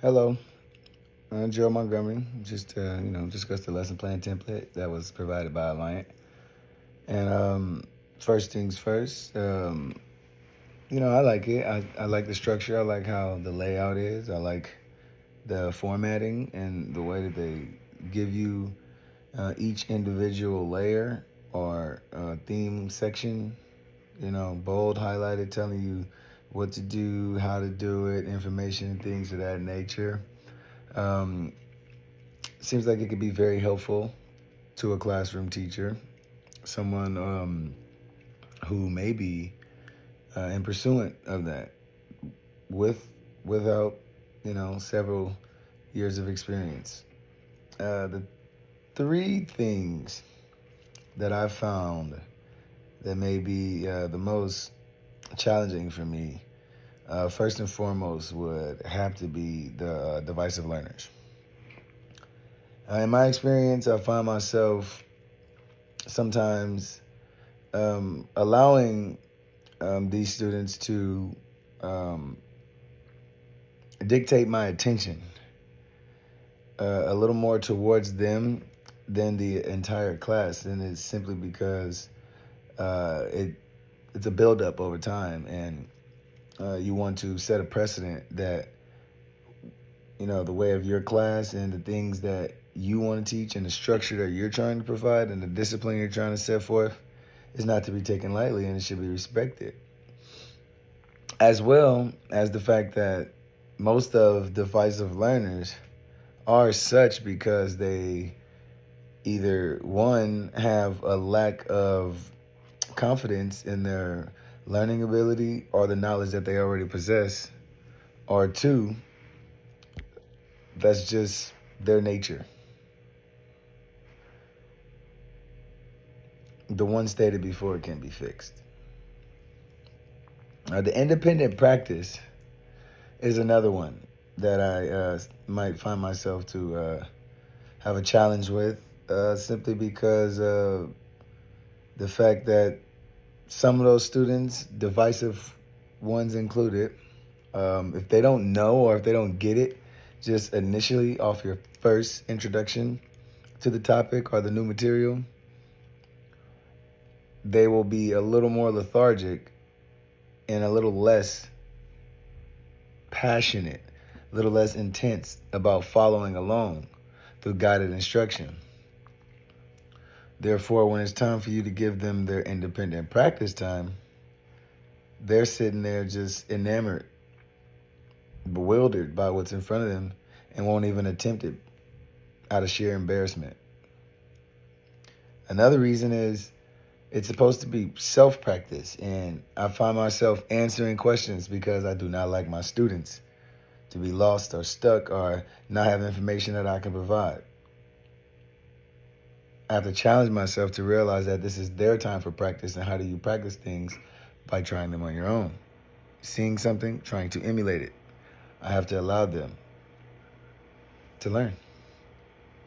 Hello, Joe Montgomery. Just discuss the lesson plan template that was provided by Alliant. And first things first, I like it. I like the structure. I like how the layout is. I like the formatting and the way that they give you each individual layer or theme section. Bold, highlighted, telling you what to do, how to do it, information, and things of that nature. Um, Seems like it could be very helpful to a classroom teacher, someone who may be in pursuant of that with without several years of experience. The three things that I found that may be the most challenging for me, first and foremost, would have to be the divisive learners. In my experience, I find myself sometimes allowing these students to um, dictate my attention a little more towards them than the entire class, and it's simply because it's a buildup over time, and you want to set a precedent that the way of your class and the things that you want to teach and the structure that you're trying to provide and the discipline you're trying to set forth is not to be taken lightly, and it should be respected, as well as the fact that most of divisive learners are such because they either one have a lack of confidence in their learning ability or the knowledge that they already possess, or two, that's just their nature. The one stated before can be fixed. The independent practice is another one that I might find myself to have a challenge with, simply because the fact that some of those students, divisive ones included, if they don't know or if they don't get it, just initially off your first introduction to the topic or the new material, they will be a little more lethargic and a little less passionate, a little less intense about following along through guided instruction. Therefore, when it's time for you to give them their independent practice time, they're sitting there just enamored, bewildered by what's in front of them, and won't even attempt it out of sheer embarrassment. Another reason is it's supposed to be self-practice, and I find myself answering questions because I do not like my students to be lost or stuck or not have information that I can provide. I have to challenge myself to realize that this is their time for practice, and how do you practice things? By trying them on your own. Seeing something, trying to emulate it. I have to allow them to learn.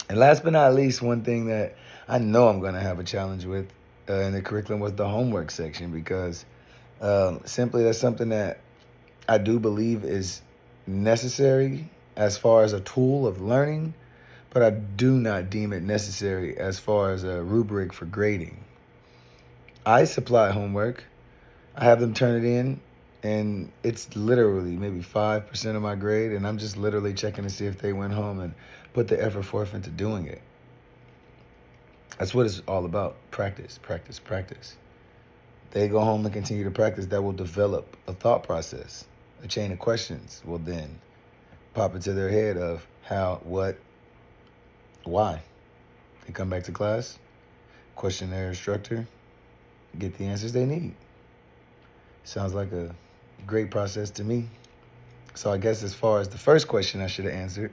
And last but not least, one thing that I know I'm going to have a challenge with in the curriculum was the homework section, because simply that's something that I do believe is necessary as far as a tool of learning, but I do not deem it necessary as far as a rubric for grading. I supply homework. I have them turn it in, and it's literally maybe 5% of my grade, and I'm just literally checking to see if they went home and put the effort forth into doing it. That's what it's all about. Practice, practice, practice. They go home and continue to practice. That will develop a thought process. A chain of questions will then pop into their head of how, what, why. They come back to class, question their instructor, get the answers they need. Sounds like a great process to me. So I guess as far as the first question I should have answered,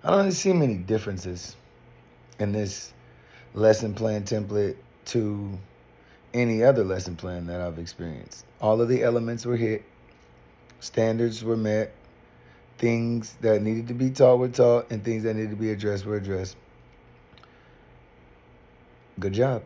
I don't really see many differences in this lesson plan template to any other lesson plan that I've experienced. All of the elements were hit, standards were met, things that needed to be taught were taught, and things that needed to be addressed were addressed. Good job.